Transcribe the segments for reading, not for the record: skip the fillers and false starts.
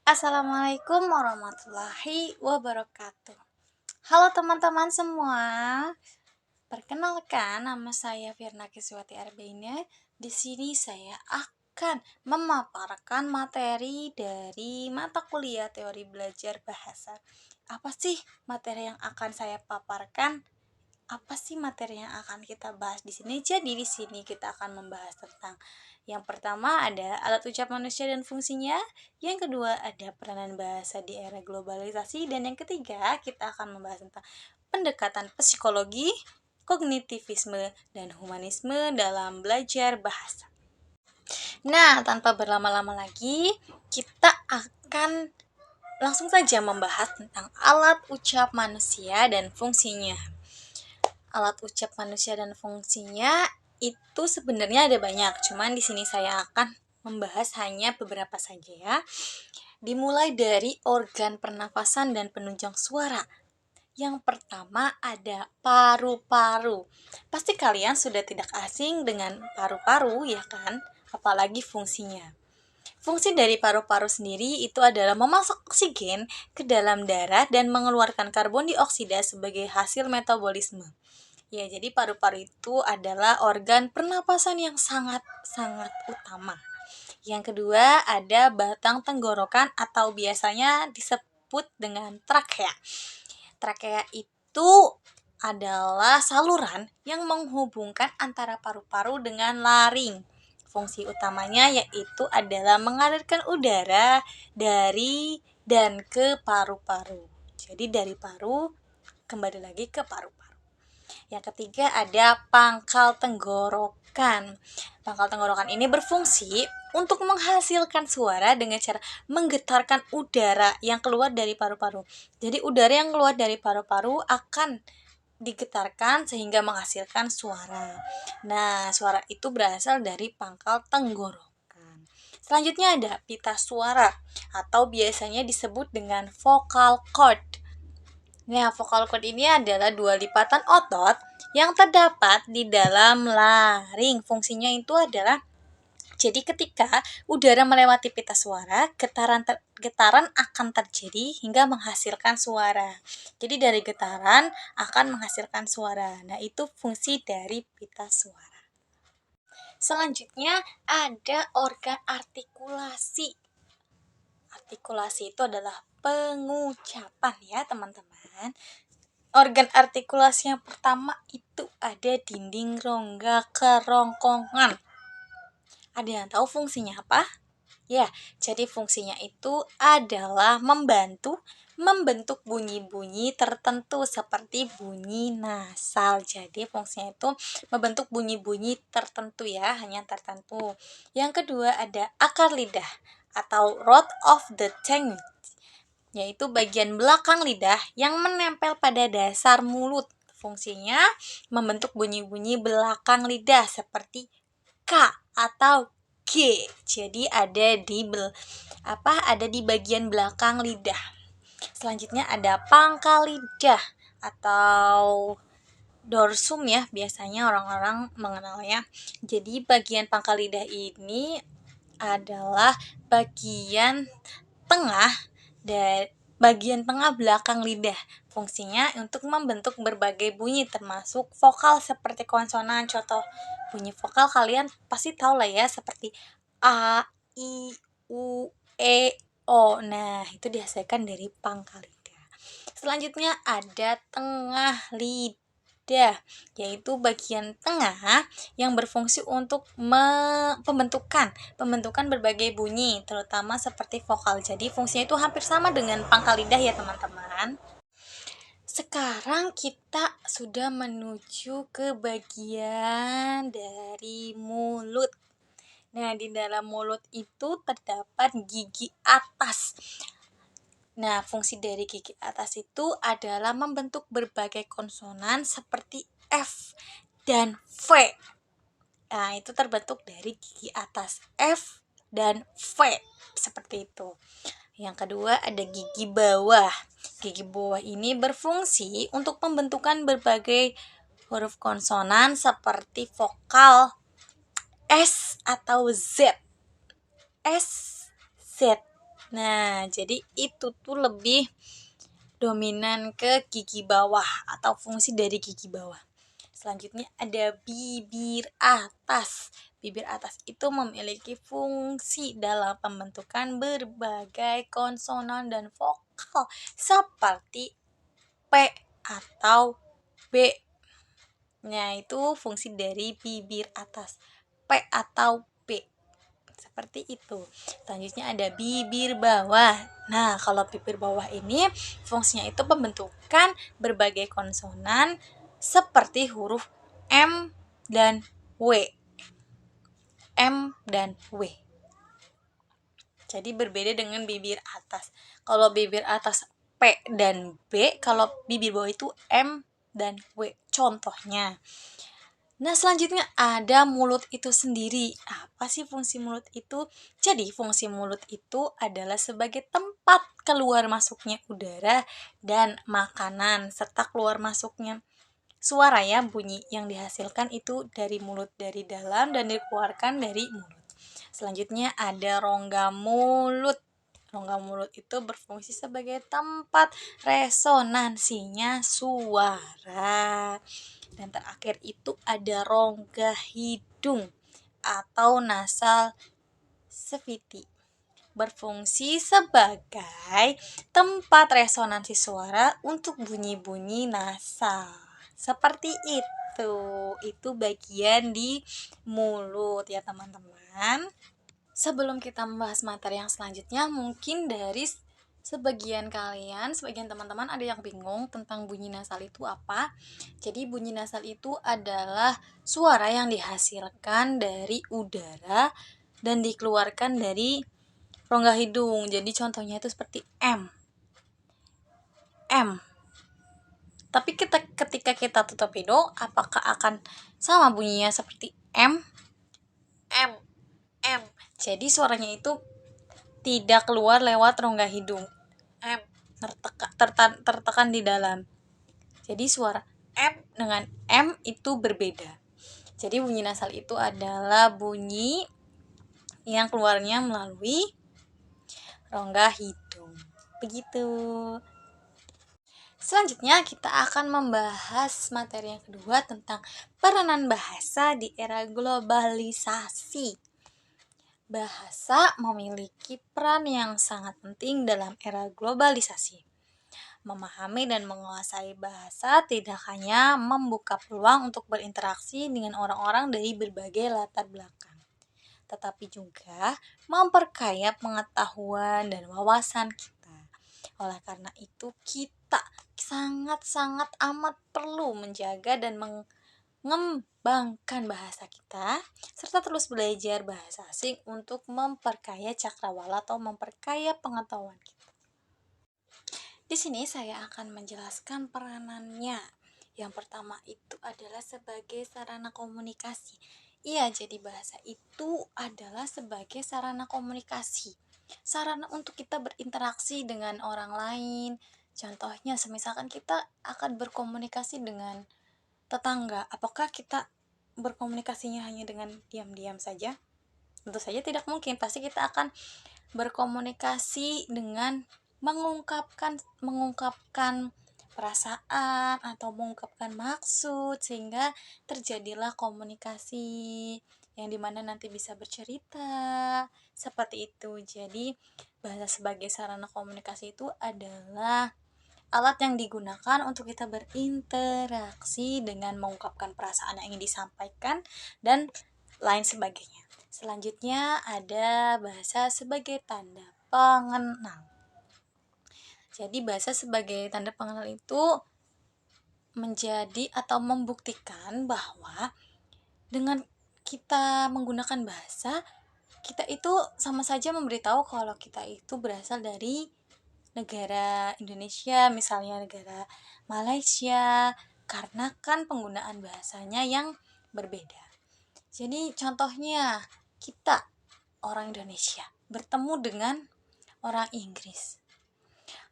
Assalamualaikum warahmatullahi wabarakatuh. Halo teman-teman semua. Perkenalkan, nama saya Firna Kiswati Arbeina. Di sini saya akan memaparkan materi dari mata kuliah teori belajar bahasa. Apa sih materi yang akan saya paparkan? Apa sih materi yang akan kita bahas di sini? Jadi di sini kita akan membahas tentang yang pertama ada alat ucap manusia dan fungsinya, yang kedua ada peranan bahasa di era globalisasi, dan yang ketiga kita akan membahas tentang pendekatan psikologi, kognitivisme, dan humanisme dalam belajar bahasa. Nah, tanpa berlama-lama lagi, kita akan langsung saja membahas tentang alat ucap manusia dan fungsinya. Alat ucap manusia dan fungsinya itu sebenarnya ada banyak, cuman di sini saya akan membahas hanya beberapa saja ya. Dimulai dari organ pernafasan dan penunjang suara. Yang pertama ada paru-paru. Pasti kalian sudah tidak asing dengan paru-paru ya kan? Apalagi fungsinya. Fungsi dari paru-paru sendiri itu adalah memasuk oksigen ke dalam darah dan mengeluarkan karbon dioksida sebagai hasil metabolisme. Ya, jadi paru-paru itu adalah organ pernapasan yang sangat-sangat utama. Yang kedua ada batang tenggorokan atau biasanya disebut dengan trakea. Trakea itu adalah saluran yang menghubungkan antara paru-paru dengan laring. Fungsi utamanya yaitu adalah mengalirkan udara dari dan ke paru-paru. Jadi dari paru kembali lagi ke paru-paru. Yang ketiga ada pangkal tenggorokan. Pangkal tenggorokan ini berfungsi untuk menghasilkan suara dengan cara menggetarkan udara yang keluar dari paru-paru. Jadi udara yang keluar dari paru-paru akan digetarkan sehingga menghasilkan suara. Nah, suara itu berasal dari pangkal tenggorokan. Selanjutnya ada pita suara atau biasanya disebut dengan vocal cord. Nah, vocal cord ini adalah dua lipatan otot yang terdapat di dalam laring. Fungsinya itu adalah jadi ketika udara melewati pita suara, getaran akan terjadi hingga menghasilkan suara. Jadi dari getaran akan menghasilkan suara. Nah, itu fungsi dari pita suara. Selanjutnya ada organ artikulasi. Artikulasi itu adalah pengucapan ya teman-teman. Organ artikulasi yang pertama itu ada dinding rongga kerongkongan. Ada yang tahu fungsinya apa? Ya, jadi fungsinya itu adalah membentuk bunyi-bunyi tertentu seperti bunyi nasal. Jadi fungsinya itu membentuk bunyi-bunyi tertentu ya, hanya tertentu. Yang kedua ada akar lidah atau root of the tongue, yaitu bagian belakang lidah yang menempel pada dasar mulut. Fungsinya membentuk bunyi-bunyi belakang lidah seperti K atau G. Jadi ada di bagian belakang lidah. Selanjutnya ada pangkal lidah atau dorsum ya, biasanya orang-orang mengenalnya. Jadi bagian pangkal lidah ini adalah bagian tengah belakang lidah. Fungsinya untuk membentuk berbagai bunyi termasuk vokal seperti konsonan. Contoh bunyi vokal kalian pasti tahu lah ya, seperti A, I, U, E, O. Nah, itu dihasilkan dari pangkal lidah. Selanjutnya ada tengah lidah, yaitu bagian tengah yang berfungsi untuk pembentukan berbagai bunyi, terutama seperti vokal. Jadi fungsinya itu hampir sama dengan pangkal lidah ya teman-teman. Sekarang kita sudah menuju ke bagian dari mulut. Nah, di dalam mulut itu terdapat gigi atas. Nah, fungsi dari gigi atas itu adalah membentuk berbagai konsonan seperti F dan V. Nah, itu terbentuk dari gigi atas F dan V, seperti itu. Yang kedua ada gigi bawah. Gigi bawah ini berfungsi untuk pembentukan berbagai huruf konsonan seperti vokal S atau Z. S, Z. Nah, jadi itu tuh lebih dominan ke gigi bawah atau fungsi dari gigi bawah. Selanjutnya ada bibir atas. Bibir atas itu memiliki fungsi dalam pembentukan berbagai konsonan dan vokal seperti P atau B. Nah, itu fungsi dari bibir atas. P atau B. Seperti itu. Selanjutnya ada bibir bawah. Nah, kalau bibir bawah ini fungsinya itu pembentukan berbagai konsonan seperti huruf M dan W. M dan W. Jadi berbeda dengan bibir atas. Kalau bibir atas P dan B, kalau bibir bawah itu M dan W. Contohnya. Nah, selanjutnya ada mulut itu sendiri. Apa sih fungsi mulut itu? Jadi, fungsi mulut itu adalah sebagai tempat keluar masuknya udara dan makanan, serta keluar masuknya suara ya, bunyi yang dihasilkan itu dari mulut, dari dalam dan dikeluarkan dari mulut. Selanjutnya ada rongga mulut. Rongga mulut itu berfungsi sebagai tempat resonansinya suara. Dan terakhir itu ada rongga hidung atau nasal cavity. Berfungsi sebagai tempat resonansi suara untuk bunyi-bunyi nasal. Seperti itu. Itu bagian di mulut ya teman-teman. Sebelum kita membahas materi yang selanjutnya, mungkin dari sebagian teman-teman ada yang bingung tentang bunyi nasal itu apa. Jadi bunyi nasal itu adalah suara yang dihasilkan dari udara dan dikeluarkan dari rongga hidung. Jadi contohnya itu seperti M. M. Tapi ketika kita tutup hidung, apakah akan sama bunyinya seperti M? M. M. Jadi suaranya itu tidak keluar lewat rongga hidung. M tertekan di dalam. Jadi suara M dengan M itu berbeda. Jadi bunyi nasal itu adalah bunyi yang keluarnya melalui rongga hidung. Begitu. Selanjutnya kita akan membahas materi yang kedua tentang peranan bahasa di era globalisasi. Bahasa memiliki peran yang sangat penting dalam era globalisasi. Memahami dan menguasai bahasa tidak hanya membuka peluang untuk berinteraksi dengan orang-orang dari berbagai latar belakang, tetapi juga memperkaya pengetahuan dan wawasan kita. Oleh karena itu, kita sangat-sangat amat perlu menjaga dan mengembangkan bahasa kita, serta terus belajar bahasa asing untuk memperkaya cakrawala atau memperkaya pengetahuan kita. Di sini saya akan menjelaskan peranannya. Yang pertama itu adalah sebagai sarana komunikasi. Iya, jadi bahasa itu adalah sebagai sarana komunikasi. Sarana untuk kita berinteraksi dengan orang lain. Contohnya, semisalkan kita akan berkomunikasi dengan tetangga, apakah kita berkomunikasinya hanya dengan diam-diam saja? Tentu saja tidak mungkin. Pasti kita akan berkomunikasi dengan mengungkapkan perasaan atau mengungkapkan maksud, sehingga terjadilah komunikasi yang dimana nanti bisa bercerita seperti itu. Jadi bahasa sebagai sarana komunikasi itu adalah alat yang digunakan untuk kita berinteraksi dengan mengungkapkan perasaan yang ingin disampaikan dan lain sebagainya. Selanjutnya ada bahasa sebagai tanda pengenal. Jadi bahasa sebagai tanda pengenal itu menjadi atau membuktikan bahwa dengan kita menggunakan bahasa, kita itu sama saja memberitahu kalau kita itu berasal dari negara Indonesia, misalnya negara Malaysia, karena kan penggunaan bahasanya yang berbeda. Jadi contohnya kita orang Indonesia bertemu dengan orang Inggris.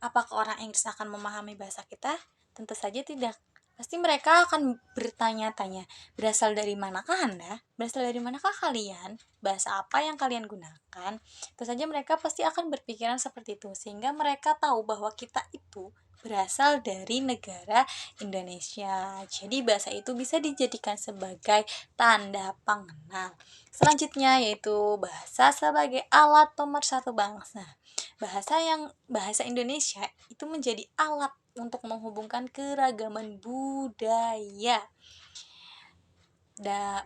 Apakah orang Inggris akan memahami bahasa kita? Tentu saja tidak. Pasti mereka akan bertanya-tanya, berasal dari manakah Anda? Berasal dari manakah kalian? Bahasa apa yang kalian gunakan? Tentu saja mereka pasti akan berpikiran seperti itu, sehingga mereka tahu bahwa kita itu berasal dari negara Indonesia. Jadi bahasa itu bisa dijadikan sebagai tanda pengenal. Selanjutnya yaitu bahasa sebagai alat pemersatu bangsa. Bahasa Indonesia itu menjadi alat untuk menghubungkan keragaman budaya,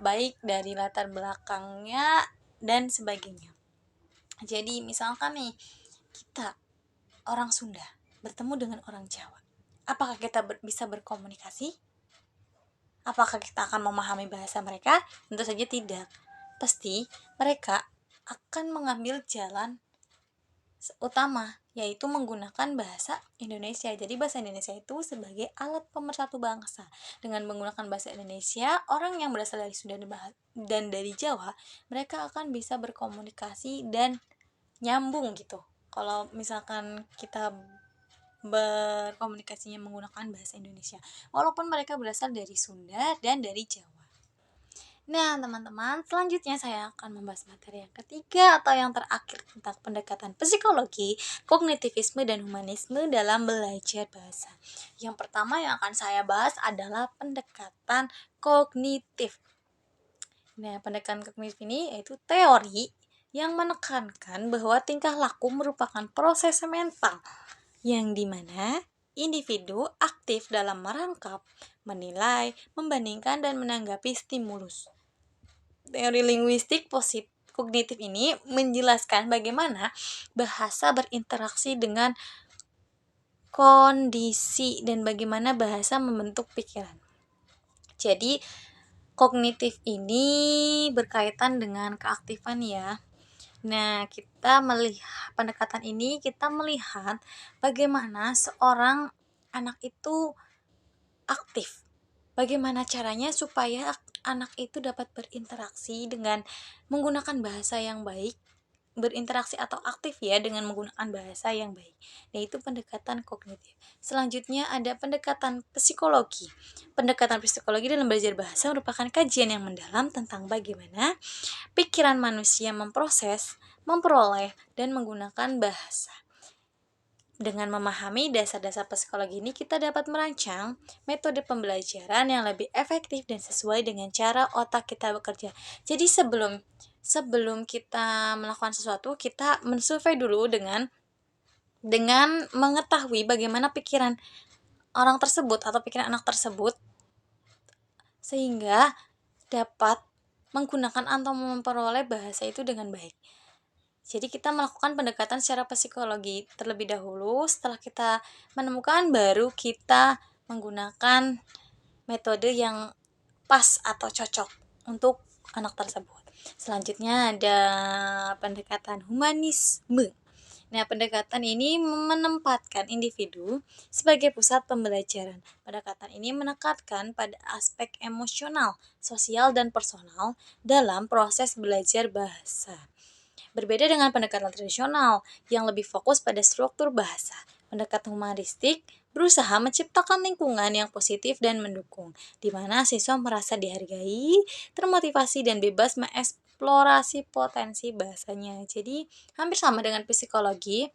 baik dari latar belakangnya dan sebagainya. Jadi misalkan nih, kita orang Sunda bertemu dengan orang Jawa, apakah kita bisa berkomunikasi? Apakah kita akan memahami bahasa mereka? Tentu saja tidak. Pasti mereka akan mengambil jalan utama, yaitu menggunakan bahasa Indonesia. Jadi bahasa Indonesia itu sebagai alat pemersatu bangsa. Dengan menggunakan bahasa Indonesia, orang yang berasal dari Sunda dan dari Jawa, mereka akan bisa berkomunikasi dan nyambung gitu. Kalau misalkan kita berkomunikasinya menggunakan bahasa Indonesia, walaupun mereka berasal dari Sunda dan dari Jawa. Nah, teman-teman, selanjutnya saya akan membahas materi yang ketiga atau yang terakhir tentang pendekatan psikologi, kognitivisme, dan humanisme dalam belajar bahasa. Yang pertama yang akan saya bahas adalah pendekatan kognitif. Nah, pendekatan kognitif ini yaitu teori yang menekankan bahwa tingkah laku merupakan proses mental yang dimana individu aktif dalam merangkap, menilai, membandingkan, dan menanggapi stimulus. Teori linguistik kognitif ini menjelaskan bagaimana bahasa berinteraksi dengan kondisi dan bagaimana bahasa membentuk pikiran. Jadi, kognitif ini berkaitan dengan keaktifan ya. Nah, pendekatan ini kita melihat bagaimana seorang anak itu aktif. Bagaimana caranya supaya anak itu dapat berinteraksi dengan menggunakan bahasa yang baik, berinteraksi atau aktif ya dengan menggunakan bahasa yang baik, yaitu pendekatan kognitif. Selanjutnya ada pendekatan psikologi. Pendekatan psikologi dalam belajar bahasa merupakan kajian yang mendalam tentang bagaimana pikiran manusia memproses, memperoleh, dan menggunakan bahasa. Dengan memahami dasar-dasar psikologi ini, kita dapat merancang metode pembelajaran yang lebih efektif dan sesuai dengan cara otak kita bekerja. Jadi sebelum kita melakukan sesuatu, kita mensurvei dulu dengan mengetahui bagaimana pikiran orang tersebut atau pikiran anak tersebut, sehingga dapat menggunakan atau memperoleh bahasa itu dengan baik. Jadi kita melakukan pendekatan secara psikologi terlebih dahulu, setelah kita menemukan baru kita menggunakan metode yang pas atau cocok untuk anak tersebut. Selanjutnya ada pendekatan humanisme. Nah, pendekatan ini menempatkan individu sebagai pusat pembelajaran. Pendekatan ini menekankan pada aspek emosional, sosial, dan personal dalam proses belajar bahasa. Berbeda dengan pendekatan tradisional yang lebih fokus pada struktur bahasa, pendekatan humanistik berusaha menciptakan lingkungan yang positif dan mendukung, di mana siswa merasa dihargai, termotivasi, dan bebas mengeksplorasi potensi bahasanya. Jadi, hampir sama dengan psikologi,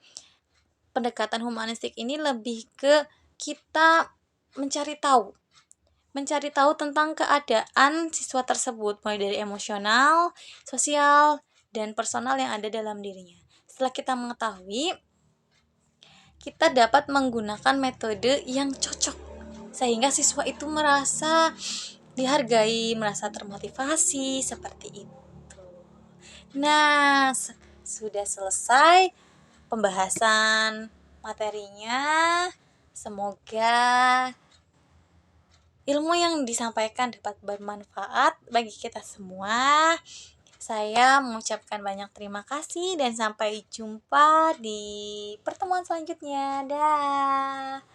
pendekatan humanistik ini lebih ke kita mencari tahu tentang keadaan siswa tersebut, mulai dari emosional, sosial, dan personal yang ada dalam dirinya. Setelah kita mengetahui, kita dapat menggunakan metode yang cocok sehingga siswa itu merasa dihargai, merasa termotivasi, seperti itu. Nah, sudah selesai pembahasan materinya. Semoga ilmu yang disampaikan dapat bermanfaat bagi kita semua. Saya mengucapkan banyak terima kasih dan sampai jumpa di pertemuan selanjutnya. Dah.